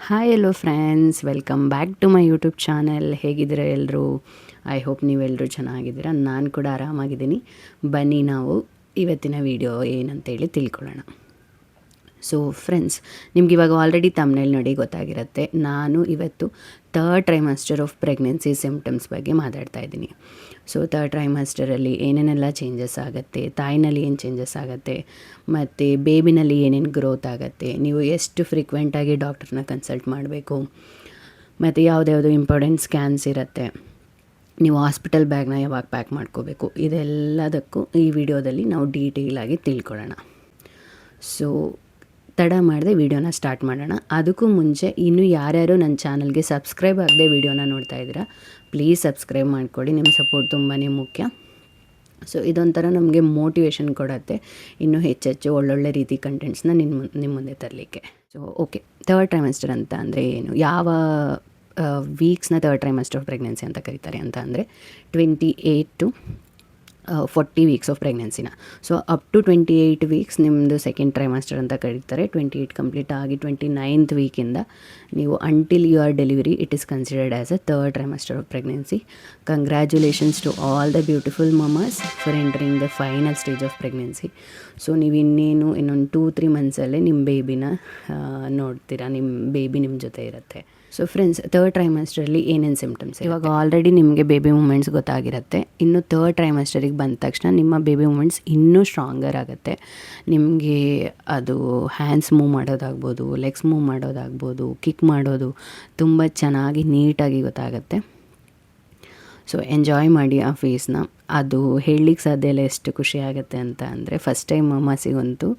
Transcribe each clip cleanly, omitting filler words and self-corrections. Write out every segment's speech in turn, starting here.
Hi hello friends, welcome back to my YouTube channel. ಹೇಗಿದ್ದೀರಾ ಎಲ್ಲರೂ? I hope ನೀವೆಲ್ಲರೂ ಚೆನ್ನಾಗಿದ್ದೀರಾ. ನಾನು ಕೂಡ ಆರಾಮಾಗಿದ್ದೀನಿ. ಬನ್ನಿ ನಾವು ಇವತ್ತಿನ ವಿಡಿಯೋ ಏನಂತೇಳಿ ತಿಳ್ಕೊಳ್ಳೋಣ. ಸೊ ಫ್ರೆಂಡ್ಸ್, ನಿಮ್ಗೆ ಇವಾಗ ಆಲ್ರೆಡಿ ತಮ್ನೇಲ್ ನೋಡಿ ಗೊತ್ತಾಗಿರುತ್ತೆ. ನಾನು ಇವತ್ತು third trimester of pregnancy symptoms ಬಗ್ಗೆ ಮಾತಾಡ್ತಾ ಇದ್ದೀನಿ. ಸೊ ಥರ್ಡ್ ಟ್ರೈಮಾಸ್ಟರಲ್ಲಿ ಏನೇನೆಲ್ಲ ಚೇಂಜಸ್ ಆಗುತ್ತೆ, ತಾಯಿನಲ್ಲಿ ಏನು ಚೇಂಜಸ್ ಆಗುತ್ತೆ, ಮತ್ತು ಬೇಬಿನಲ್ಲಿ ಏನೇನು ಗ್ರೋತ್ ಆಗುತ್ತೆ, ನೀವು ಎಷ್ಟು ಫ್ರೀಕ್ವೆಂಟಾಗಿ ಡಾಕ್ಟರ್ನ ಕನ್ಸಲ್ಟ್ ಮಾಡಬೇಕು, ಮತ್ತು ಯಾವುದ್ಯಾವುದು ಇಂಪಾರ್ಟೆಂಟ್ ಸ್ಕ್ಯಾನ್ಸ್ ಇರುತ್ತೆ, ನೀವು ಹಾಸ್ಪಿಟಲ್ ಬ್ಯಾಗ್ನ ಯಾವಾಗ ಪ್ಯಾಕ್ ಮಾಡ್ಕೋಬೇಕು, ಇದೆಲ್ಲದಕ್ಕೂ ಈ ವಿಡಿಯೋದಲ್ಲಿ ನಾವು ಡೀಟೇಲಾಗಿ ತಿಳ್ಕೊಳ್ಳೋಣ. ಸೊ ತಡ ಮಾಡದೆ ವಿಡಿಯೋನ ಸ್ಟಾರ್ಟ್ ಮಾಡೋಣ. ಅದಕ್ಕೂ ಮುಂಚೆ ಇನ್ನೂ ಯಾರ್ಯಾರು ನನ್ನ ಚಾನಲ್ಗೆ ಸಬ್ಸ್ಕ್ರೈಬ್ ಆಗದೆ ವಿಡಿಯೋನ ನೋಡ್ತಾ ಇದ್ದೀರಾ, ಪ್ಲೀಸ್ ಸಬ್ಸ್ಕ್ರೈಬ್ ಮಾಡಿಕೊಡಿ. ನಿಮ್ಮ ಸಪೋರ್ಟ್ ತುಂಬಾ ಮುಖ್ಯ. ಸೊ ಇದೊಂಥರ ನಮಗೆ ಮೋಟಿವೇಶನ್ ಕೊಡುತ್ತೆ ಇನ್ನೂ ಹೆಚ್ಚೆಚ್ಚು ಒಳ್ಳೊಳ್ಳೆ ರೀತಿ ಕಂಟೆಂಟ್ಸ್ನ ನಿಮ್ಮ ಮುಂದೆ ತರಲಿಕ್ಕೆ. ಸೊ ಓಕೆ, ಥರ್ಡ್ ಟ್ರೈಮೆಸ್ಟರ್ ಅಂತ ಅಂದರೆ ಏನು, ಯಾವ ವೀಕ್ಸ್ನ ಥರ್ಡ್ ಟ್ರೈಮೆಸ್ಟರ್ ಆಫ್ ಪ್ರೆಗ್ನೆನ್ಸಿ ಅಂತ ಕರೀತಾರೆ ಅಂತ ಅಂದರೆ 28 to 40 ವೀಕ್ಸ್ ಆಫ್ ಪ್ರೆಗ್ನೆನ್ಸಿನ. ಸೊ ಅಪ್ ಟು 28 ವೀಕ್ಸ್ ನಿಮ್ಮದು ಸೆಕೆಂಡ್ ಟ್ರೈಮಾಸ್ಟರ್ ಅಂತ ಕರೀತಾರೆ. 28 ಕಂಪ್ಲೀಟ್ ಆಗಿ 29th ವೀಕಿಂದ ನೀವು until your delivery it is considered as a third trimester of pregnancy. Congratulations to all the beautiful mamas for entering the final stage of pregnancy. So ನೀವು ಇನ್ನೊಂದು 2-3 ಮಂತ್ಸಲ್ಲೇ ನಿಮ್ಮ ಬೇಬಿನ ನೋಡ್ತೀರಾ, ನಿಮ್ಮ ಬೇಬಿ ನಿಮ್ಮ ಜೊತೆ ಇರುತ್ತೆ. ಸೊ ಫ್ರೆಂಡ್ಸ್, ಥರ್ಡ್ ಟ್ರೈಮಾಸ್ಟರಲ್ಲಿ ಏನೇನು ಸಿಮ್ಟಮ್ಸ್, ಇವಾಗ ಆಲ್ರೆಡಿ ನಿಮಗೆ ಬೇಬಿ ಮೂಮೆಂಟ್ಸ್ ಗೊತ್ತಾಗಿರುತ್ತೆ. ಇನ್ನು ಥರ್ಡ್ ಟ್ರೈಮಾಸ್ಟರಿಗೆ ಬಂದ ತಕ್ಷಣ ನಿಮ್ಮ ಬೇಬಿ ಮೂಮೆಂಟ್ಸ್ ಇನ್ನೂ ಸ್ಟ್ರಾಂಗರ್ ಆಗುತ್ತೆ. ನಿಮಗೆ ಅದು ಹ್ಯಾಂಡ್ಸ್ ಮೂವ್ ಮಾಡೋದಾಗ್ಬೋದು, ಲೆಗ್ಸ್ ಮೂವ್ ಮಾಡೋದಾಗ್ಬೋದು, ಕಿಕ್ ಮಾಡೋದು ತುಂಬ ಚೆನ್ನಾಗಿ ನೀಟಾಗಿ ಗೊತ್ತಾಗುತ್ತೆ. ಸೊ ಎಂಜಾಯ್ ಮಾಡಿ ಆ ಫೇಸ್ನ. ಅದು ಹೇಳಲಿಕ್ಕೆ ಸಾಧ್ಯ ಇಲ್ಲ ಎಷ್ಟು ಖುಷಿ ಆಗುತ್ತೆ ಅಂತ ಅಂದರೆ, ಫಸ್ಟ್ ಟೈಮ್ ಮಮಾಸಿಗಂತೂ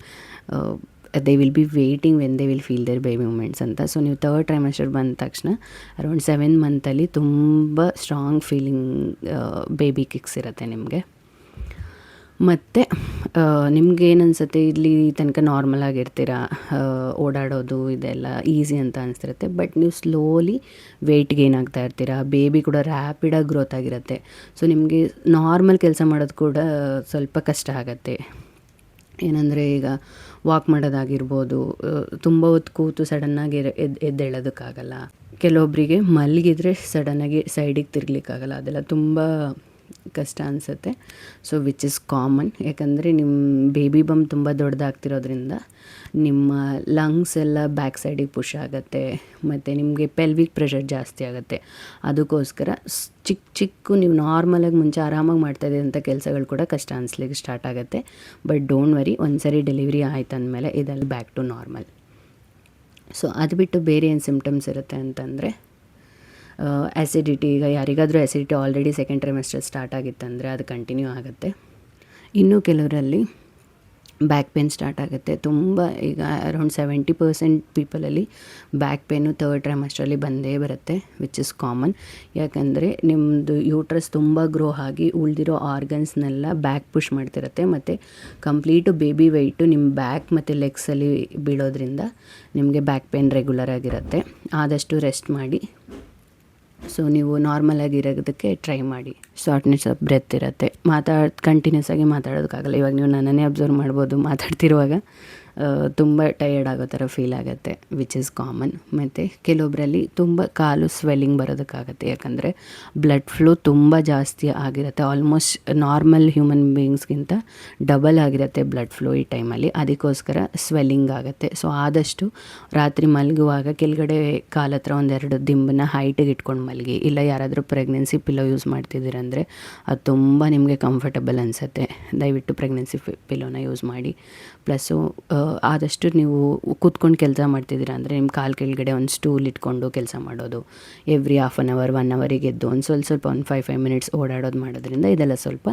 they will be waiting when they will feel their baby movements ಅಂತ. ಸೊ ನೀವು ಥರ್ಡ್ ಟ್ರೈಮಾಸ್ಟರ್ ಬಂದ ತಕ್ಷಣ ಅರೌಂಡ್ 7 ಮಂತಲ್ಲಿ ತುಂಬ ಸ್ಟ್ರಾಂಗ್ ಫೀಲಿಂಗ್ ಬೇಬಿ ಕಿಕ್ಸ್ ಇರುತ್ತೆ ನಿಮಗೆ. ಮತ್ತು ನಿಮ್ಗೆ ಏನು ಅನಿಸುತ್ತೆ, ಇಲ್ಲಿ ತನಕ ನಾರ್ಮಲ್ ಆಗಿರ್ತೀರ, ಓಡಾಡೋದು ಇದೆಲ್ಲ ಈಸಿ ಅಂತ ಅನಿಸ್ತಿರುತ್ತೆ. ಬಟ್ ನೀವು ಸ್ಲೋಲಿ ವೆಯ್ಟ್ ಗೇನ್ ಆಗ್ತಾ ಇರ್ತೀರ, ಬೇಬಿ ಕೂಡ ರ್ಯಾಪಿಡಾಗಿ ಗ್ರೋತ್ ಆಗಿರುತ್ತೆ. ಸೊ ನಿಮಗೆ ನಾರ್ಮಲ್ ಕೆಲಸ ಮಾಡೋದು ಕೂಡ ಸ್ವಲ್ಪ ಕಷ್ಟ ಆಗುತ್ತೆ. ಏನಂದರೆ ಈಗ ವಾಕ್ ಮಾಡೋದಾಗಿರ್ಬೋದು, ತುಂಬ ಹೊತ್ತು ಕೂತು ಸಡನ್ನಾಗಿ ಎದ್ದೇಳೋದಕ್ಕಾಗಲ್ಲ. ಕೆಲವೊಬ್ಬರಿಗೆ ಮಲಗಿದ್ರೆ ಸಡನ್ನಾಗಿ ಸೈಡಿಗೆ ತಿರ್ಗ್ಲಿಕ್ಕಾಗಲ್ಲ. ಅದೆಲ್ಲ ತುಂಬ ಕಷ್ಟ ಅನಿಸುತ್ತೆ. So which is common. ಯಾಕಂದರೆ ನಿಮ್ಮ ಬೇಬಿ ಬಮ್ ತುಂಬ ದೊಡ್ಡದಾಗ್ತಿರೋದ್ರಿಂದ ನಿಮ್ಮ ಲಂಗ್ಸ್ ಎಲ್ಲ ಬ್ಯಾಕ್ ಸೈಡಿಗೆ ಪುಷ್ ಆಗುತ್ತೆ, ಮತ್ತು ನಿಮಗೆ ಪೆಲ್ವಿಕ್ ಪ್ರೆಷರ್ ಜಾಸ್ತಿ ಆಗುತ್ತೆ. ಅದಕ್ಕೋಸ್ಕರ ಚಿಕ್ಕ ನೀವು ನಾರ್ಮಲಾಗಿ ಮುಂಚೆ ಆರಾಮಾಗಿ ಮಾಡ್ತಾಯಿದ್ದೆ ಅಂತ ಕೆಲಸಗಳು ಕೂಡ ಕಷ್ಟ ಅನಿಸ್ಲಿಕ್ಕೆ ಸ್ಟಾರ್ಟ್ ಆಗುತ್ತೆ. ಬಟ್ ಡೋಂಟ್ ವರಿ, ಒಂದು ಸರಿ ಡೆಲಿವರಿ ಆಯ್ತು ಅಂದಮೇಲೆ ಇದೆಲ್ಲ ಬ್ಯಾಕ್ ಟು ನಾರ್ಮಲ್. ಸೊ ಅದು ಬಿಟ್ಟು ಬೇರೆ ಏನು ಸಿಮ್ಟಮ್ಸ್ ಇರುತ್ತೆ ಅಂತಂದರೆ, ಆ್ಯಸಿಡಿಟಿ. ಈಗ ಯಾರಿಗಾದರೂ acidity already second trimester start ಆಗಿತ್ತಂದರೆ ಅದು ಕಂಟಿನ್ಯೂ ಆಗುತ್ತೆ. ಇನ್ನು ಕೆಲವರಲ್ಲಿ ಬ್ಯಾಕ್ ಪೇನ್ ಸ್ಟಾರ್ಟ್ ಆಗುತ್ತೆ. ತುಂಬ ಈಗ ಅರೌಂಡ್ 70% ಪೀಪಲಲ್ಲಿ ಬ್ಯಾಕ್ ಪೇನು ಥರ್ಡ್ ಟ್ರೈಮಾಸ್ಟರಲ್ಲಿ ಬಂದೇ ಬರುತ್ತೆ, ವಿಚ್ ಇಸ್ ಕಾಮನ್. ಯಾಕಂದರೆ ನಿಮ್ಮದು ಯೂಟ್ರಸ್ ತುಂಬ ಗ್ರೋ ಆಗಿ ಉಳಿದಿರೋ ಆರ್ಗನ್ಸ್ನೆಲ್ಲ ಬ್ಯಾಕ್ ಪುಷ್ ಮಾಡ್ತಿರುತ್ತೆ, ಮತ್ತು ಕಂಪ್ಲೀಟು ಬೇಬಿ ವೆಯ್ಟು ನಿಮ್ಮ ಬ್ಯಾಕ್ ಮತ್ತು ಲೆಗ್ಸಲ್ಲಿ ಬೀಳೋದ್ರಿಂದ ನಿಮಗೆ ಬ್ಯಾಕ್ ಪೇನ್ ರೆಗ್ಯುಲರ್ ಆಗಿರುತ್ತೆ. ಆದಷ್ಟು ರೆಸ್ಟ್ ಮಾಡಿ. ಸೊ ನೀವು ನಾರ್ಮಲಾಗಿ ಇರೋದಕ್ಕೆ ಟ್ರೈ ಮಾಡಿ. ಶಾರ್ಟ್ನೆಸ್ ಆಫ್ ಬ್ರೆತ್ ಇರುತ್ತೆ, ಕಂಟಿನ್ಯೂಸ್ ಆಗಿ ಮಾತಾಡೋದಕ್ಕಾಗಲ್ಲ. ಇವಾಗ ನೀವು ನನ್ನನ್ನೇ ಅಬ್ಸರ್ವ್ ಮಾಡ್ಬೋದು, ಮಾತಾಡ್ತಿರುವಾಗ ತುಂಬ ಟಯರ್ಡ್ ಆಗೋ ಥರ ಫೀಲ್ ಆಗುತ್ತೆ, ವಿಚ್ ಇಸ್ ಕಾಮನ್. ಮತ್ತು ಕೆಲವೊಬ್ಬರಲ್ಲಿ ತುಂಬ ಕಾಲು ಸ್ವೆಲ್ಲಿಂಗ್ ಬರೋದಕ್ಕಾಗತ್ತೆ, ಯಾಕಂದರೆ ಬ್ಲಡ್ ಫ್ಲೋ ತುಂಬ ಜಾಸ್ತಿ ಆಗಿರುತ್ತೆ. ಆಲ್ಮೋಸ್ಟ್ ನಾರ್ಮಲ್ ಹ್ಯೂಮನ್ ಬೀಯಿಂಗ್ಸ್ಗಿಂತ ಡಬಲ್ ಆಗಿರುತ್ತೆ ಬ್ಲಡ್ ಫ್ಲೋ ಈ ಟೈಮಲ್ಲಿ. ಅದಕ್ಕೋಸ್ಕರ ಸ್ವೆಲ್ಲಿಂಗ್ ಆಗುತ್ತೆ. ಸೊ ಆದಷ್ಟು ರಾತ್ರಿ ಮಲಗುವಾಗ ಕೆಳಗಡೆ ಕಾಲ ಹತ್ರ 1-2 ದಿಂಬನ್ನ ಹೈಟಿಗೆ ಇಟ್ಕೊಂಡು ಮಲಗಿ. ಇಲ್ಲ ಯಾರಾದರೂ ಪ್ರೆಗ್ನೆನ್ಸಿ ಪಿಲ್ಲೋ ಯೂಸ್ ಮಾಡ್ತಿದ್ದೀರಂದರೆ ಅದು ತುಂಬ ನಿಮಗೆ ಕಂಫರ್ಟಬಲ್ ಅನಿಸುತ್ತೆ. ದಯವಿಟ್ಟು ಪ್ರೆಗ್ನೆನ್ಸಿ ಪಿಲ್ಲೋನ ಯೂಸ್ ಮಾಡಿ. ಪ್ಲಸ್ಸು ಆದಷ್ಟು ನೀವು ಕೂತ್ಕೊಂಡು ಕೆಲಸ ಮಾಡ್ತಿದ್ದೀರಾ ಅಂದರೆ ನಿಮ್ಮ ಕಾಲು ಕೆಳಗಡೆ ಒಂದು ಸ್ಟೂಲ್ ಇಟ್ಕೊಂಡು ಕೆಲಸ ಮಾಡೋದು. ಎವ್ರಿ 1/2 hour 1 ಅವರಿಗೆ ಎದ್ದು ಒಂದು ಸ್ವಲ್ಪ 5 ಮಿನಿಟ್ಸ್ ಓಡಾಡೋದು ಮಾಡೋದ್ರಿಂದ ಇದೆಲ್ಲ ಸ್ವಲ್ಪ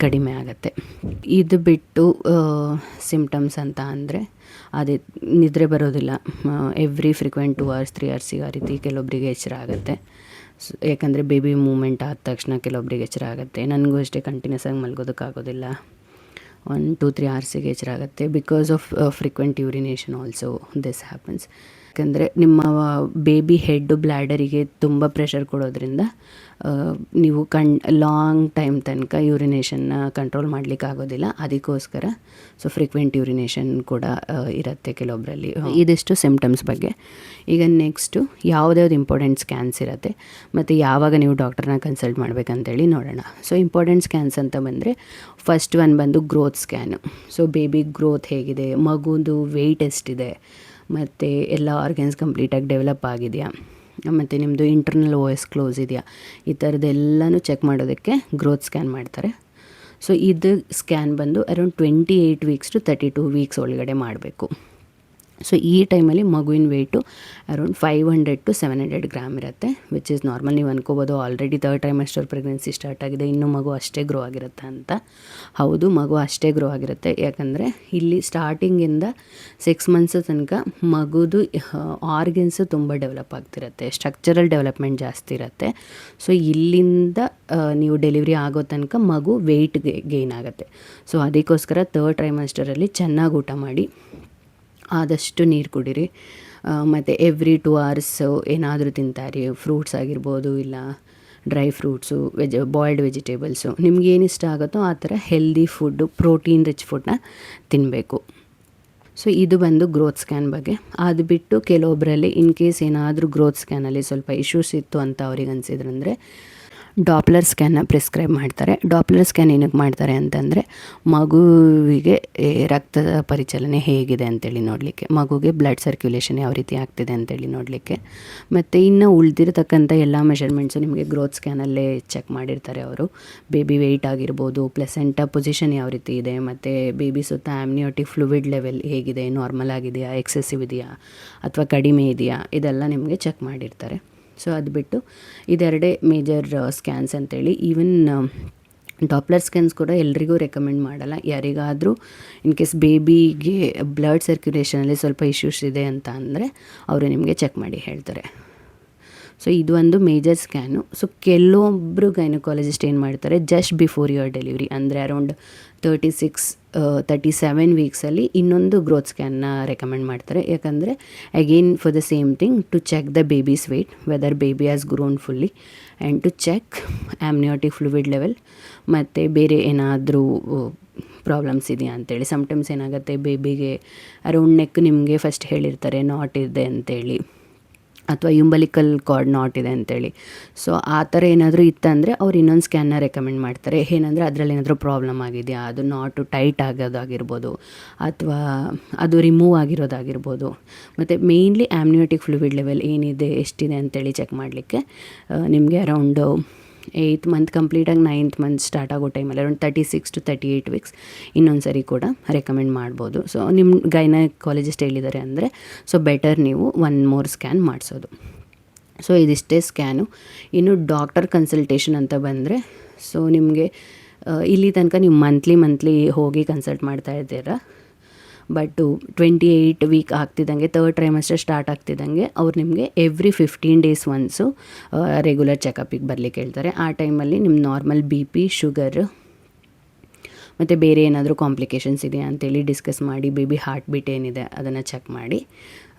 ಕಡಿಮೆ ಆಗುತ್ತೆ. ಇದು ಬಿಟ್ಟು ಸಿಮ್ಟಮ್ಸ್ ಅಂತ ಅಂದರೆ ಅದೇ ನಿದ್ರೆ ಬರೋದಿಲ್ಲ. ಎವ್ರಿ ಫ್ರೀಕ್ವೆಂಟ್ 2 hours 3 hours ಆ ರೀತಿ ಕೆಲವೊಬ್ಬರಿಗೆ ಎಚ್ಚರ ಆಗುತ್ತೆ. ಯಾಕಂದರೆ ಬೇಬಿ ಮೂಮೆಂಟ್ ಆದ ತಕ್ಷಣ ಕೆಲವೊಬ್ಬರಿಗೆ ಎಚ್ಚರ ಆಗುತ್ತೆ. ನನಗೂ ಅಷ್ಟೇ ಕಂಟಿನ್ಯೂಸ್ ಆಗಿ ಮಲ್ಗೋದಕ್ಕಾಗೋದಿಲ್ಲ. 1-2-3 hours ಎಚ್ಚರ ಆಗುತ್ತೆ. Because of frequent urination also this happens. ಯಾಕಂದರೆ ನಿಮ್ಮ ಬೇಬಿ ಹೆಡ್ಡು ಬ್ಲ್ಯಾಡರಿಗೆ ತುಂಬ ಪ್ರೆಷರ್ ಕೊಡೋದ್ರಿಂದ ನೀವು ಲಾಂಗ್ ಟೈಮ್ ತನಕ ಯೂರಿನೇಷನ್ನ ಕಂಟ್ರೋಲ್ ಮಾಡಲಿಕ್ಕೆ ಆಗೋದಿಲ್ಲ. ಅದಕ್ಕೋಸ್ಕರ ಫ್ರೀಕ್ವೆಂಟ್ ಯೂರಿನೇಷನ್ ಕೂಡ ಇರುತ್ತೆ ಕೆಲವೊಬ್ಬರಲ್ಲಿ. ಇದಿಷ್ಟು ಸಿಮ್ಟಮ್ಸ್ ಬಗ್ಗೆ. ಈಗ ನೆಕ್ಸ್ಟು ಯಾವುದ್ಯಾವ್ದು ಇಂಪಾರ್ಟೆಂಟ್ ಸ್ಕ್ಯಾನ್ಸ್ ಇರುತ್ತೆ ಮತ್ತು ಯಾವಾಗ ನೀವು ಡಾಕ್ಟರ್ನ ಕನ್ಸಲ್ಟ್ ಮಾಡಬೇಕಂತೇಳಿ ನೋಡೋಣ. ಇಂಪಾರ್ಟೆಂಟ್ ಸ್ಕ್ಯಾನ್ಸ್ ಅಂತ ಬಂದರೆ ಫಸ್ಟ್ ಒನ್ ಬಂದು ಗ್ರೋತ್ ಸ್ಕ್ಯಾನು. ಬೇಬಿ ಗ್ರೋತ್ ಹೇಗಿದೆ, ಮಗುದು ವೆಯ್ಟ್ ಎಷ್ಟಿದೆ, ಮತ್ತು ಎಲ್ಲ ಆರ್ಗನ್ಸ್ ಕಂಪ್ಲೀಟಾಗಿ ಡೆವಲಪ್ ಆಗಿದೆಯಾ, ಮತ್ತು ನಿಮ್ಮದು ಇಂಟರ್ನಲ್ OS ಕ್ಲೋಸ್ ಇದೆಯಾ, ಈ ಥರದ್ದೆಲ್ಲನೂ ಚೆಕ್ ಮಾಡೋದಕ್ಕೆ ಗ್ರೋತ್ ಸ್ಕ್ಯಾನ್ ಮಾಡ್ತಾರೆ. ಇದು ಸ್ಕ್ಯಾನ್ ಬಂದು ಅರೌಂಡ್ 28 ವೀಕ್ಸ್ ಟು 32 ವೀಕ್ಸ್ ಒಳಗಡೆ ಮಾಡಬೇಕು. ಈ ಟೈಮಲ್ಲಿ ಮಗುವಿನ ವೆಯ್ಟು ಅರೌಂಡ್ 500 to 700 ಗ್ರಾಮ್ ಇರುತ್ತೆ, ವಿಚ್ ಈಸ್ ನಾರ್ಮಲ್. ನೀವು ಅನ್ಕೋಬೋದು already 3rd trimester pregnancy start ಆಗಿದೆ, ಇನ್ನೂ ಮಗು ಅಷ್ಟೇ ಗ್ರೋ ಆಗಿರುತ್ತೆ ಅಂತ. ಹೌದು, ಮಗು ಅಷ್ಟೇ ಗ್ರೋ ಆಗಿರುತ್ತೆ. ಯಾಕಂದರೆ ಇಲ್ಲಿ ಸ್ಟಾರ್ಟಿಂಗಿಂದ 6 ಮಂತ್ಸ್ ತನಕ ಮಗುದು ಆರ್ಗನ್ಸು ತುಂಬ ಡೆವಲಪ್ ಆಗ್ತಿರುತ್ತೆ, ಸ್ಟ್ರಕ್ಚರಲ್ ಡೆವಲಪ್ಮೆಂಟ್ ಜಾಸ್ತಿ ಇರುತ್ತೆ. ಇಲ್ಲಿಂದ ನೀವು ಡೆಲಿವರಿ ಆಗೋ ತನಕ ಮಗು ವೆಯ್ಟ್ ಗೇನ್ ಆಗುತ್ತೆ. ಅದಕ್ಕೋಸ್ಕರ 3rd ಟ್ರೈಮೆಸ್ಟರಲ್ಲಿ ಚೆನ್ನಾಗಿ ಊಟ ಮಾಡಿ, ಆದಷ್ಟು ನೀರು ಕುಡೀರಿ, ಮತ್ತು ಎವ್ರಿ 2 hours ಏನಾದರೂ ತಿಂತಾರಿ. ಫ್ರೂಟ್ಸ್ ಆಗಿರ್ಬೋದು, ಇಲ್ಲ ಡ್ರೈ ಫ್ರೂಟ್ಸು, ಬಾಯ್ಲ್ಡ್ ವೆಜಿಟೇಬಲ್ಸು, ನಿಮ್ಗೆ ಏನು ಇಷ್ಟ ಆಗುತ್ತೋ ಆ ಥರ ಹೆಲ್ದಿ ಫುಡ್ಡು, ಪ್ರೋಟೀನ್ ರಿಚ್ ಫುಡ್ನ ತಿನ್ನಬೇಕು. ಇದು ಬಂದು ಗ್ರೋತ್ ಸ್ಕ್ಯಾನ್ ಬಗ್ಗೆ. ಅದು ಬಿಟ್ಟು ಕೆಲವೊಬ್ಬರಲ್ಲಿ ಇನ್ ಕೇಸ್ ಏನಾದರೂ ಗ್ರೋತ್ ಸ್ಕ್ಯಾನಲ್ಲಿ ಸ್ವಲ್ಪ ಇಶ್ಯೂಸ್ ಇತ್ತು ಅಂತ ಅವ್ರಿಗೆ ಅನಿಸಿದ್ರಂದರೆ ಡಾಪ್ಲರ್ ಸ್ಕ್ಯಾನ್ನ ಪ್ರಿಸ್ಕ್ರೈಬ್ ಮಾಡ್ತಾರೆ. ಡಾಪ್ಲರ್ ಸ್ಕ್ಯಾನ್ ಏನಕ್ಕೆ ಮಾಡ್ತಾರೆ ಅಂತಂದರೆ ಮಗುವಿಗೆ ರಕ್ತದ ಪರಿಚಲನೆ ಹೇಗಿದೆ ಅಂತೇಳಿ ನೋಡಲಿಕ್ಕೆ, ಮಗುಗೆ ಬ್ಲಡ್ ಸರ್ಕ್ಯುಲೇಷನ್ ಯಾವ ರೀತಿ ಆಗ್ತಿದೆ ಅಂತೇಳಿ ನೋಡಲಿಕ್ಕೆ, ಮತ್ತು ಇನ್ನು ಉಳಿದಿರತಕ್ಕಂಥ ಎಲ್ಲ ಮೆಷರ್ಮೆಂಟ್ಸು ನಿಮಗೆ ಗ್ರೋತ್ ಸ್ಕ್ಯಾನಲ್ಲೇ ಚೆಕ್ ಮಾಡಿರ್ತಾರೆ ಅವರು. ಬೇಬಿ ವೆಯ್ಟ್ ಆಗಿರ್ಬೋದು, ಪ್ಲೆಸೆಂಟಾ ಪೊಸಿಷನ್ ಯಾವ ರೀತಿ ಇದೆ, ಮತ್ತು ಬೇಬಿ ಸುತ್ತ ಆಮ್ನಿಯೋಟಿಕ್ ಫ್ಲೂಯಿಡ್ ಲೆವೆಲ್ ಹೇಗಿದೆ, ನಾರ್ಮಲ್ ಆಗಿದೆಯಾ, ಎಕ್ಸೆಸಿವ್ ಇದೆಯಾ ಅಥವಾ ಕಡಿಮೆ ಇದೆಯಾ, ಇದೆಲ್ಲ ನಿಮಗೆ ಚೆಕ್ ಮಾಡಿರ್ತಾರೆ. ಅದು ಬಿಟ್ಟು ಇದೆರಡೇ ಮೇಜರ್ ಸ್ಕ್ಯಾನ್ಸ್ ಅಂತೇಳಿ. ಈವನ್ ಡಾಪ್ಲರ್ ಸ್ಕ್ಯಾನ್ಸ್ ಕೂಡ ಎಲ್ರಿಗೂ ರೆಕಮೆಂಡ್ ಮಾಡಲ್ಲ. ಯಾರಿಗಾದರೂ ಇನ್ ಕೇಸ್ ಬೇಬಿಗೆ ಬ್ಲಡ್ ಸರ್ಕ್ಯುಲೇಷನಲ್ಲಿ ಸ್ವಲ್ಪ ಇಶ್ಯೂಸ್ ಇದೆ ಅಂತ ಅಂದರೆ ಅವರು ನಿಮಗೆ ಚೆಕ್ ಮಾಡಿ ಹೇಳ್ತಾರೆ. ಇದು ಒಂದು ಮೇಜರ್ ಸ್ಕ್ಯಾನು. ಕೆಲವೊಬ್ಬರು ಗೈನಕಾಲಜಿಸ್ಟ್ ಏನು ಮಾಡ್ತಾರೆ, ಜಸ್ಟ್ ಬಿಫೋರ್ ಯುವರ್ ಡೆಲಿವರಿ ಅಂದರೆ ಅರೌಂಡ್ 36-37 ವೀಕ್ಸಲ್ಲಿ ಇನ್ನೊಂದು ಗ್ರೋತ್ ಸ್ಕ್ಯಾನ್ನ ರೆಕಮೆಂಡ್ ಮಾಡ್ತಾರೆ. ಯಾಕಂದರೆ again for the same thing, to check the baby's weight, whether baby has grown fully, and to check amniotic fluid level, ಮತ್ತು ಬೇರೆ ಏನಾದರೂ ಪ್ರಾಬ್ಲಮ್ಸ್ ಇದೆಯಾ ಅಂತೇಳಿ. ಸಮ್ಟೈಮ್ಸ್ ಏನಾಗುತ್ತೆ, ಬೇಬಿಗೆ ಅರೌಂಡ್ ನೆಕ್ ನಿಮಗೆ ಫಸ್ಟ್ ಹೇಳಿರ್ತಾರೆ ನಾಟ್ ಇದೆ ಅಂತೇಳಿ, ಅಥವಾ ಯುಂಬಲಿಕಲ್ ಕಾರ್ಡ್ ನಾಟ್ ಇದೆ ಅಂತೇಳಿ. ಆ ಥರ ಏನಾದರೂ ಇತ್ತಂದರೆ ಅವ್ರು ಇನ್ನೊಂದು ಸ್ಕ್ಯಾನ್ನ ರೆಕಮೆಂಡ್ ಮಾಡ್ತಾರೆ. ಏನಂದರೆ ಅದರಲ್ಲಿ ಏನಾದರೂ ಪ್ರಾಬ್ಲಮ್ ಆಗಿದೆಯಾ, ಅದು ನಾಟು ಟೈಟ್ ಆಗೋದಾಗಿರ್ಬೋದು, ಅಥವಾ ಅದು ರಿಮೂವ್ ಆಗಿರೋದಾಗಿರ್ಬೋದು, ಮತ್ತು ಮೇಯ್ನ್ಲಿ ಆಮ್ನಿಯೋಟಿಕ್ ಫ್ಲೂಯಿಡ್ ಲೆವೆಲ್ ಏನಿದೆ, ಎಷ್ಟಿದೆ ಅಂತೇಳಿ ಚೆಕ್ ಮಾಡಲಿಕ್ಕೆ ನಿಮಗೆ ಅರೌಂಡ್ 8th ಮಂತ್ ಕಂಪ್ಲೀಟಾಗಿ 9th ಮಂತ್ ಸ್ಟಾರ್ಟ್ ಆಗೋ ಟೈಮಲ್ಲಿ ಅರೌಂಡ್ 36 to 38 ವೀಕ್ಸ್ ಇನ್ನೊಂದು ಸರಿ ಕೂಡ ರೆಕಮೆಂಡ್ ಮಾಡ್ಬೋದು. ನಿಮ್ಮ ಗೈನಕಾಲಜಿಸ್ಟ್ ಹೇಳಿದ್ದಾರೆ ಅಂದರೆ ಬೆಟರ್ ನೀವು 1 more ಸ್ಕ್ಯಾನ್ ಮಾಡಿಸೋದು. ಇದಿಷ್ಟೇ ಸ್ಕ್ಯಾನು. ಇನ್ನು ಡಾಕ್ಟರ್ ಕನ್ಸಲ್ಟೇಷನ್ ಅಂತ ಬಂದರೆ ನಿಮಗೆ ಇಲ್ಲಿ ತನಕ ನೀವು ಮಂತ್ಲಿ ಹೋಗಿ ಕನ್ಸಲ್ಟ್ ಮಾಡ್ತಾ ಇದ್ದೀರಾ. ಬಟ್ 28 ವೀಕ್ ಆಗ್ತಿದ್ದಂಗೆ, 3rd ಟ್ರೈಮೆಸ್ಟರ್ ಸ್ಟಾರ್ಟ್ ಆಗ್ತಿದ್ದಂಗೆ ಅವ್ರು ನಿಮಗೆ ಎವ್ರಿ 15 days ಒನ್ಸು ರೆಗ್ಯುಲರ್ ಚೆಕಪಿಗೆ ಬರಲಿಕ್ಕೆ ಹೇಳ್ತಾರೆ. ಆ ಟೈಮಲ್ಲಿ ನಿಮ್ಮ ನಾರ್ಮಲ್ BP, ಶುಗರು ಮತ್ತು ಬೇರೆ ಏನಾದರೂ ಕಾಂಪ್ಲಿಕೇಶನ್ಸ್ ಇದೆಯಾ ಅಂತೇಳಿ ಡಿಸ್ಕಸ್ ಮಾಡಿ, ಬೇಬಿ ಹಾರ್ಟ್ ಬೀಟ್ ಏನಿದೆ ಅದನ್ನು ಚೆಕ್ ಮಾಡಿ,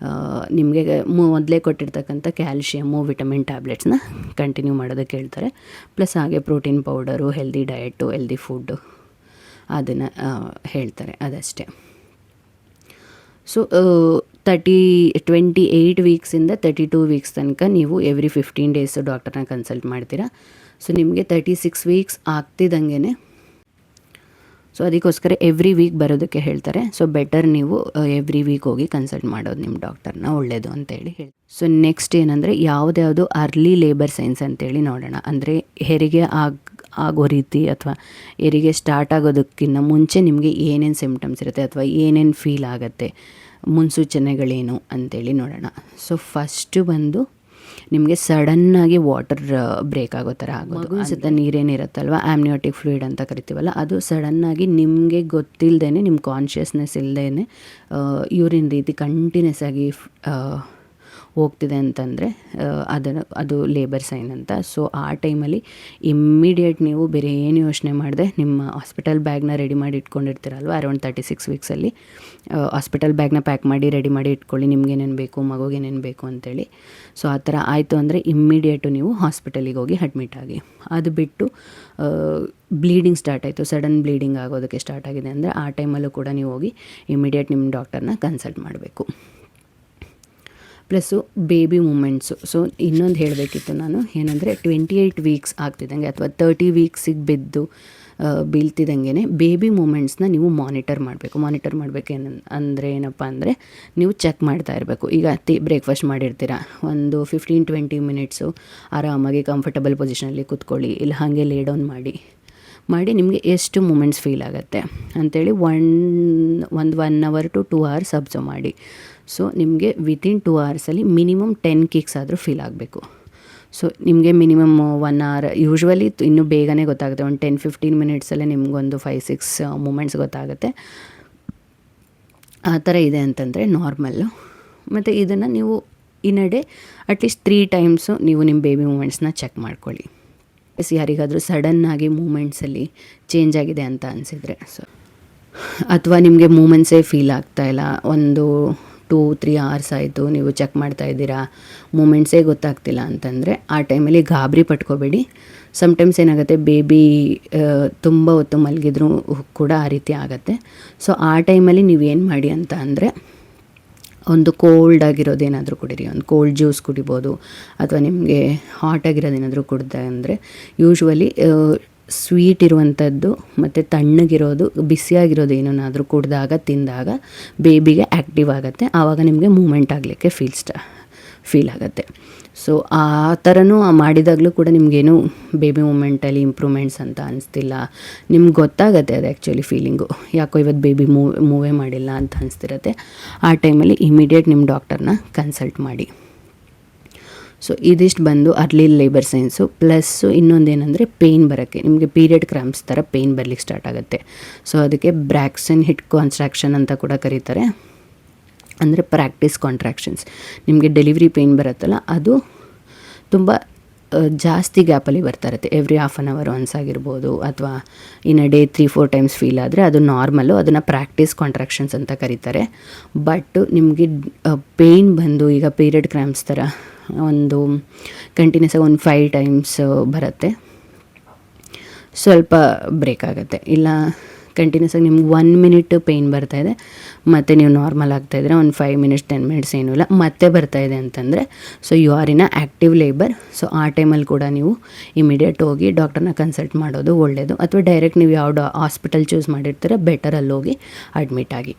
ನಿಮಗೆ ಮೊದಲೇ ಕೊಟ್ಟಿರ್ತಕ್ಕಂಥ ಕ್ಯಾಲ್ಶಿಯಮ್ಮು, ವಿಟಮಿನ್ ಟ್ಯಾಬ್ಲೆಟ್ಸ್ನ ಕಂಟಿನ್ಯೂ ಮಾಡೋದಕ್ಕೆ ಹೇಳ್ತಾರೆ. ಪ್ಲಸ್ ಹಾಗೆ protein powder, healthy diet, healthy food ಅದನ್ನು ಹೇಳ್ತಾರೆ, ಅದಷ್ಟೇ. 28 ವೀಕ್ಸಿಂದ 32 ವೀಕ್ಸ್ ತನಕ ನೀವು ಎವ್ರಿ 15 days ಡಾಕ್ಟರ್ನ ಕನ್ಸಲ್ಟ್ ಮಾಡ್ತೀರಾ. ನಿಮಗೆ 36 ವೀಕ್ಸ್ ಆಗ್ತಿದ್ದಂಗೆ ಅದಕ್ಕೋಸ್ಕರ ಎವ್ರಿ ವೀಕ್ ಬರೋದಕ್ಕೆ ಹೇಳ್ತಾರೆ. ಬೆಟರ್ ನೀವು ಎವ್ರಿ ವೀಕ್ ಹೋಗಿ ಕನ್ಸಲ್ಟ್ ಮಾಡೋದು ನಿಮ್ಮ ಡಾಕ್ಟರ್ನ, ಒಳ್ಳೆಯದು ಅಂತೇಳಿ ಹೇಳಿ. ನೆಕ್ಸ್ಟ್ ಏನಂದರೆ ಯಾವುದ್ಯಾವುದು ಅರ್ಲಿ ಲೇಬರ್ ಸೈನ್ಸ್ ಅಂತೇಳಿ ನೋಡೋಣ. ಅಂದರೆ ಹೆರಿಗೆ ಆಗೋ ರೀತಿ ಅಥವಾ ಹೆರಿಗೆ ಸ್ಟಾರ್ಟ್ ಆಗೋದಕ್ಕಿಂತ ಮುಂಚೆ ನಿಮಗೆ ಏನೇನು ಸಿಮ್ಟಮ್ಸ್ ಇರುತ್ತೆ ಅಥವಾ ಏನೇನು ಫೀಲ್ ಆಗುತ್ತೆ, ಮುನ್ಸೂಚನೆಗಳೇನು ಅಂತೇಳಿ ನೋಡೋಣ. ಫಸ್ಟು ಬಂದು ನಿಮಗೆ ಸಡನ್ನಾಗಿ ವಾಟರ್ ಬ್ರೇಕ್ ಆಗೋ ಥರ ಆಗೋದು. ಸುತ್ತ ನೀರೇನಿರುತ್ತಲ್ವ, ಆಮ್ನಿಯೋಟಿಕ್ ಫ್ಲೂಯಿಡ್ ಅಂತ ಕರಿತೀವಲ್ಲ, ಅದು ಸಡನ್ನಾಗಿ ನಿಮಗೆ ಗೊತ್ತಿಲ್ಲದೇ, ನಿಮ್ಮ ಕಾನ್ಷಿಯಸ್ನೆಸ್ ಇಲ್ಲದೇ ಯೂರಿನ್ ರೀತಿ ಕಂಟಿನ್ಯೂಸ್ ಆಗಿ ಹೋಗ್ತಿದೆ ಅಂತಂದರೆ ಅದು ಲೇಬರ್ ಸೈನ್ ಅಂತ. ಸೊ ಆ ಟೈಮಲ್ಲಿ ಇಮ್ಮಿಡಿಯೇಟ್ ನೀವು ಬೇರೆ ಏನು ಯೋಚನೆ ಮಾಡದೆ ನಿಮ್ಮ ಹಾಸ್ಪಿಟಲ್ ಬ್ಯಾಗ್ನ ರೆಡಿ ಮಾಡಿ ಇಟ್ಕೊಂಡಿರ್ತೀರಲ್ವ, ಅರೌಂಡ್ 36 ವೀಕ್ಸಲ್ಲಿ ಹಾಸ್ಪಿಟಲ್ ಬ್ಯಾಗ್ನ ಪ್ಯಾಕ್ ಮಾಡಿ ರೆಡಿ ಮಾಡಿ ಇಟ್ಕೊಳ್ಳಿ, ನಿಮ್ಗೇನೇನು ಬೇಕು, ಮಗುಗೇನೇನು ಬೇಕು ಅಂತೇಳಿ. ಸೊ ಆ ಥರ ಆಯಿತು ಅಂದರೆ ಇಮ್ಮಿಡಿಯೇಟು ನೀವು ಹಾಸ್ಪಿಟಲಿಗೆ ಹೋಗಿ ಅಡ್ಮಿಟ್ ಆಗಿ. ಅದು ಬಿಟ್ಟು ಬ್ಲೀಡಿಂಗ್ ಸ್ಟಾರ್ಟ್ ಆಯಿತು, ಸಡನ್ ಬ್ಲೀಡಿಂಗ್ ಆಗೋದಕ್ಕೆ ಸ್ಟಾರ್ಟ್ ಆಗಿದೆ ಅಂದರೆ ಆ ಟೈಮಲ್ಲೂ ಕೂಡ ನೀವು ಹೋಗಿ ಇಮಿಡಿಯೇಟ್ ನಿಮ್ಮ ಡಾಕ್ಟರ್ನ ಕನ್ಸಲ್ಟ್ ಮಾಡಬೇಕು. Plus baby movements. ಸೊ ಇನ್ನೊಂದು ಹೇಳಬೇಕಿತ್ತು ನಾನು, ಏನಂದರೆ 28 ವೀಕ್ಸ್ ಆಗ್ತಿದ್ದಂಗೆ ಅಥವಾ 30 ವೀಕ್ಸಿಗೆ ಬೀಳ್ತಿದ್ದಂಗೆ ಬೇಬಿ ಮೂಮೆಂಟ್ಸ್ನ ನೀವು ಮಾನಿಟರ್ ಮಾಡಬೇಕು. ಅಂದರೆ ಏನಪ್ಪ ಅಂದರೆ ನೀವು ಚೆಕ್ ಮಾಡ್ತಾ ಇರಬೇಕು. ಈಗ ಬ್ರೇಕ್ಫಾಸ್ಟ್ ಮಾಡಿರ್ತೀರ, ಒಂದು 15-20 ಮಿನಿಟ್ಸು ಆರಾಮಾಗಿ ಕಂಫರ್ಟಬಲ್ ಪೊಸಿಷನಲ್ಲಿ ಕೂತ್ಕೊಳ್ಳಿ, ಇಲ್ಲ ಹಾಗೆ ಲೇ ಡೌನ್ ಮಾಡಿ ನಿಮಗೆ ಎಷ್ಟು ಮೂಮೆಂಟ್ಸ್ ಫೀಲ್ ಆಗುತ್ತೆ ಅಂಥೇಳಿ 1 ಅವರ್ ಟು 2 ಅವರ್ಸ್ ಅಬ್ಸರ್ವ್ ಮಾಡಿ. ಸೊ ನಿಮಗೆ ವಿತಿನ್ 2 ಅವರ್ಸಲ್ಲಿ ಮಿನಿಮಮ್ 10 ಕಿಕ್ಸ್ ಆದರೂ ಫೀಲ್ ಆಗಬೇಕು. ಸೊ ನಿಮಗೆ ಮಿನಿಮಮ್ 1 ಅವರ್, ಯೂಶ್ವಲಿ ಇನ್ನೂ ಬೇಗನೆ ಗೊತ್ತಾಗುತ್ತೆ, ಒಂದು 10-15 ಮಿನಿಟ್ಸಲ್ಲೇ ನಿಮಗೊಂದು 5-6 ಮೂಮೆಂಟ್ಸ್ ಗೊತ್ತಾಗುತ್ತೆ. ಆ ಥರ ಇದೆ ಅಂತಂದರೆ ನಾರ್ಮಲ್ಲು. ಮತ್ತು ಇದನ್ನು ನೀವು ಇನ್ ಅ ಡೇ ಅಟ್ಲೀಸ್ಟ್ 3 ಟೈಮ್ಸು ನೀವು ನಿಮ್ಮ ಬೇಬಿ ಮೂಮೆಂಟ್ಸ್ನ ಚೆಕ್ ಮಾಡ್ಕೊಳ್ಳಿ. ಯಾರಿಗಾದರೂ ಸಡನ್ನಾಗಿ ಮೂಮೆಂಟ್ಸಲ್ಲಿ ಚೇಂಜ್ ಆಗಿದೆ ಅಂತ ಅನಿಸಿದರೆ, ಸೊ ಅಥವಾ ನಿಮಗೆ ಮೂಮೆಂಟ್ಸೇ ಫೀಲ್ ಆಗ್ತಾಯಿಲ್ಲ, ಒಂದು 2-3 ಅವರ್ಸ್ ಆಯಿತು ನೀವು ಚೆಕ್ ಮಾಡ್ತಾ ಇದ್ದೀರಾ, ಮೂಮೆಂಟ್ಸೇ ಗೊತ್ತಾಗ್ತಿಲ್ಲ ಅಂತಂದರೆ ಆ ಟೈಮಲ್ಲಿ ಗಾಬರಿ ಪಟ್ಕೋಬೇಡಿ. ಸಮ್ಟೈಮ್ಸ್ ಏನಾಗುತ್ತೆ, ಬೇಬಿ ತುಂಬ ಹೊತ್ತು ಮಲಗಿದ್ರೂ ಕೂಡ ಆ ರೀತಿ ಆಗುತ್ತೆ. ಸೊ ಆ ಟೈಮಲ್ಲಿ ನೀವೇನು ಮಾಡಿ ಅಂತ ಅಂದರೆ, ಒಂದು ಕೋಲ್ಡ್ ಆಗಿರೋದೇನಾದರೂ ಕುಡೀರಿ, ಒಂದು ಕೋಲ್ಡ್ ಜ್ಯೂಸ್ ಕುಡಿಬೋದು, ಅಥವಾ ನಿಮಗೆ ಹಾಟ್ ಆಗಿರೋದೇನಾದರೂ ಕುಡ್ದೆ ಅಂದರೆ ಯೂಶ್ವಲಿ ಸ್ವೀಟ್ ಇರುವಂಥದ್ದು ಮತ್ತು ತಣ್ಣಗಿರೋದು, ಬಿಸಿಯಾಗಿರೋದು ಏನನ್ನಾದರೂ ಕುಡಿದಾಗ ತಿಂದಾಗ ಬೇಬಿಗೆ ಆ್ಯಕ್ಟಿವ್ ಆಗುತ್ತೆ, ಆವಾಗ ನಿಮಗೆ ಮೂಮೆಂಟ್ ಆಗಲಿಕ್ಕೆ ಫೀಲ್ ಆಗುತ್ತೆ. ಸೊ ಆ ಥರನೂ ಮಾಡಿದಾಗಲೂ ಕೂಡ ನಿಮಗೇನು ಬೇಬಿ ಮೂಮೆಂಟಲ್ಲಿ ಇಂಪ್ರೂವ್ಮೆಂಟ್ಸ್ ಅಂತ ಅನಿಸ್ತಿಲ್ಲ, ನಿಮ್ಗೆ ಗೊತ್ತಾಗುತ್ತೆ ಅದು ಆ್ಯಕ್ಚುಲಿ ಫೀಲಿಂಗು, ಯಾಕೋ ಇವತ್ತು ಬೇಬಿ ಮೂವೇ ಮಾಡಿಲ್ಲ ಅಂತ ಅನಿಸ್ತಿರತ್ತೆ. ಆ ಟೈಮಲ್ಲಿ ಇಮಿಡಿಯೇಟ್ ನಿಮ್ಮ ಡಾಕ್ಟರ್ನ ಕನ್ಸಲ್ಟ್ ಮಾಡಿ. ಸೊ ಇದಿಷ್ಟು ಬಂದು ಅರ್ಲಿ ಲೇಬರ್ ಸೈನ್ಸು. ಪ್ಲಸ್ಸು ಇನ್ನೊಂದೇನೆಂದರೆ ಪೇಯ್ನ್ ಬರೋಕ್ಕೆ, ನಿಮಗೆ ಪೀರಿಯಡ್ ಕ್ರಾಂಪ್ಸ್ ಥರ ಪೇಯ್ನ್ ಬರಲಿಕ್ಕೆ ಸ್ಟಾರ್ಟ್ ಆಗುತ್ತೆ. ಸೊ ಅದಕ್ಕೆ ಬ್ರ್ಯಾಕ್ಸನ್ ಹಿಟ್ ಕಾನ್ಸ್ಟ್ರಾಕ್ಷನ್ ಅಂತ ಕೂಡ ಕರೀತಾರೆ, ಅಂದರೆ ಪ್ರಾಕ್ಟೀಸ್ ಕಾಂಟ್ರಾಕ್ಷನ್ಸ್. ನಿಮಗೆ ಡೆಲಿವರಿ ಪೇಯ್ನ್ ಬರುತ್ತಲ್ಲ, ಅದು ತುಂಬ ಜಾಸ್ತಿ ಗ್ಯಾಪಲ್ಲಿ ಬರ್ತಾ ಇರುತ್ತೆ, every half an hour once ಆಗಿರ್ಬೋದು, ಅಥವಾ in a day 3-4 times feel ಆದರೆ ಅದು ನಾರ್ಮಲ್ಲು, ಅದನ್ನು ಪ್ರಾಕ್ಟೀಸ್ ಕಾಂಟ್ರಾಕ್ಷನ್ಸ್ ಅಂತ ಕರೀತಾರೆ. ಬಟ್ ನಿಮಗೆ ಪೇಯ್ನ್ ಬಂದು ಈಗ ಪೀರಿಯಡ್ ಕ್ರಾಂಪ್ಸ್ ಥರ ಒಂದು ಕಂಟಿನ್ಯೂಸ್ ಆಗಿ ಒಂದು 5 ಟೈಮ್ಸ್ ಬರುತ್ತೆ, ಸ್ವಲ್ಪ ಬ್ರೇಕ್ ಆಗುತ್ತೆ. ಇಲ್ಲ ಕಂಟಿನ್ಯೂಸ್ ಆಗಿ ನಿಮ್ಗೆ 1 ಮಿನಿಟ್ ಪೇಯ್ನ್ ಬರ್ತಾಯಿದೆ, ಮತ್ತು ನೀವು ನಾರ್ಮಲ್ ಆಗ್ತಾಯಿದ್ರೆ ಒಂದು 5 ಮಿನಿಟ್ಸ್ 10 ಮಿನಿಟ್ಸ್ ಏನೂ ಇಲ್ಲ, ಮತ್ತೆ ಬರ್ತಾಯಿದೆ ಅಂತಂದರೆ so you are in active labour. So ಆ ಟೈಮಲ್ಲಿ ಕೂಡ ನೀವು ಇಮಿಡಿಯೇಟ್ ಹೋಗಿ ಡಾಕ್ಟರ್ನ ಕನ್ಸಲ್ಟ್ ಮಾಡೋದು ಒಳ್ಳೆಯದು, ಅಥವಾ ಡೈರೆಕ್ಟ್ ನೀವು ಯಾವ ಹಾಸ್ಪಿಟಲ್ ಚೂಸ್ ಮಾಡಿರ್ತೀರ ಬೆಟರ್ ಅಲ್ಲಿ ಹೋಗಿ ಅಡ್ಮಿಟ್ ಆಗಿ.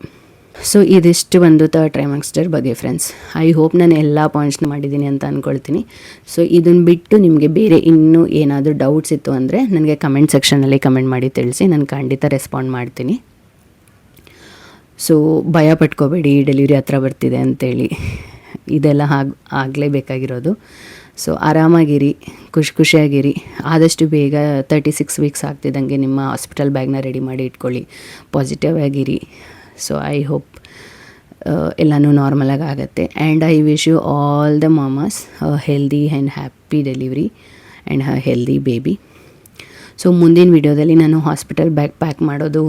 ಸೊ ಇದಿಷ್ಟು ಒಂದು ಥರ್ಡ್ ಟ್ರೈಮಾಸ್ಟರ್ ಬಗ್ಗೆ ಫ್ರೆಂಡ್ಸ್. ಐ ಹೋಪ್ ನಾನು ಎಲ್ಲ ಪಾಯಿಂಟ್ಸ್ನ ಮಾಡಿದ್ದೀನಿ ಅಂತ ಅಂದ್ಕೊಳ್ತೀನಿ. ಸೊ ಇದನ್ನು ಬಿಟ್ಟು ನಿಮಗೆ ಬೇರೆ ಇನ್ನೂ ಏನಾದರೂ ಡೌಟ್ಸ್ ಇತ್ತು ಅಂದರೆ ನನಗೆ ಕಮೆಂಟ್ ಸೆಕ್ಷನಲ್ಲಿ ಕಮೆಂಟ್ ಮಾಡಿ ತಿಳಿಸಿ, ನಾನು ಖಂಡಿತ ರೆಸ್ಪಾಂಡ್ ಮಾಡ್ತೀನಿ. ಸೊ ಭಯ ಪಟ್ಕೋಬೇಡಿ, ಡೆಲಿವರಿ ಹತ್ರ ಬರ್ತಿದೆ ಅಂತೇಳಿ, ಇದೆಲ್ಲ ಆಗಲೇಬೇಕಾಗಿರೋದು. ಸೊ ಆರಾಮಾಗಿರಿ, ಖುಷಿಯಾಗಿರಿ. ಆದಷ್ಟು ಬೇಗ 36 ವೀಕ್ಸ್ ಆಗ್ತಿದ್ದಂಗೆ ನಿಮ್ಮ ಹಾಸ್ಪಿಟಲ್ ಬ್ಯಾಗ್ನ ರೆಡಿ ಮಾಡಿ ಇಟ್ಕೊಳ್ಳಿ, ಪಾಸಿಟಿವ್ ಆಗಿರಿ. ಸೊ ಐ ಹೋಪ್ ಎಲ್ಲನೂ ನಾರ್ಮಲಾಗಿ ಆಗುತ್ತೆ. And I wish you all the mamas healthy and happy delivery and healthy baby. So ಮುಂದಿನ ವಿಡಿಯೋದಲ್ಲಿ ನಾನು ಹಾಸ್ಪಿಟಲ್ ಬ್ಯಾಗ್ ಪ್ಯಾಕ್ ಮಾಡೋದು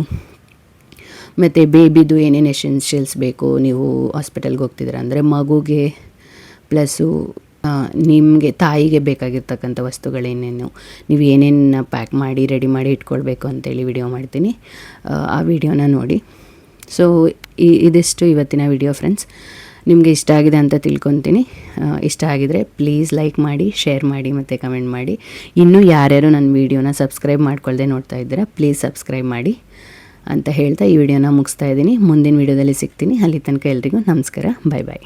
ಮತ್ತು ಬೇಬಿದು ಏನೇನು ಎಸೆನ್ಷಿಯಲ್ಸ್ ಬೇಕು ನೀವು ಹಾಸ್ಪಿಟಲ್ಗೆ ಹೋಗ್ತಿದ್ದೀರ ಅಂದರೆ ಮಗುಗೆ ಪ್ಲಸ್ಸು ನಿಮಗೆ ತಾಯಿಗೆ ಬೇಕಾಗಿರ್ತಕ್ಕಂಥ ವಸ್ತುಗಳೇನೇನು ನೀವು ಏನೇನು ಪ್ಯಾಕ್ ಮಾಡಿ ರೆಡಿ ಮಾಡಿ ಇಟ್ಕೊಳ್ಬೇಕು ಅಂತೇಳಿ ವಿಡಿಯೋ ಮಾಡ್ತೀನಿ, ಆ ವಿಡಿಯೋನ ನೋಡಿ. ಸೊ ಇದಿಷ್ಟು ಇವತ್ತಿನ ವಿಡಿಯೋ ಫ್ರೆಂಡ್ಸ್. ನಿಮಗೆ ಇಷ್ಟ ಆಗಿದೆ ಅಂತ ತಿಳ್ಕೊತೀನಿ. ಇಷ್ಟ ಆಗಿದರೆ ಪ್ಲೀಸ್ ಲೈಕ್ ಮಾಡಿ, ಶೇರ್ ಮಾಡಿ ಮತ್ತು ಕಮೆಂಟ್ ಮಾಡಿ. ಇನ್ನೂ ಯಾರ್ಯಾರು ನನ್ನ ವೀಡಿಯೋನ ಸಬ್ಸ್ಕ್ರೈಬ್ ಮಾಡ್ಕೊಳ್ದೆ ನೋಡ್ತಾ ಇದ್ದೀರಾ ಪ್ಲೀಸ್ ಸಬ್ಸ್ಕ್ರೈಬ್ ಮಾಡಿ ಅಂತ ಹೇಳ್ತಾ ಈ ವಿಡಿಯೋನ ಮುಗಿಸ್ತಾ ಇದ್ದೀನಿ. ಮುಂದಿನ ವಿಡಿಯೋದಲ್ಲಿ ಸಿಗ್ತೀನಿ. ಅಲ್ಲಿ ತನಕ ಎಲ್ರಿಗೂ ನಮಸ್ಕಾರ, ಬಾಯ್ ಬಾಯ್.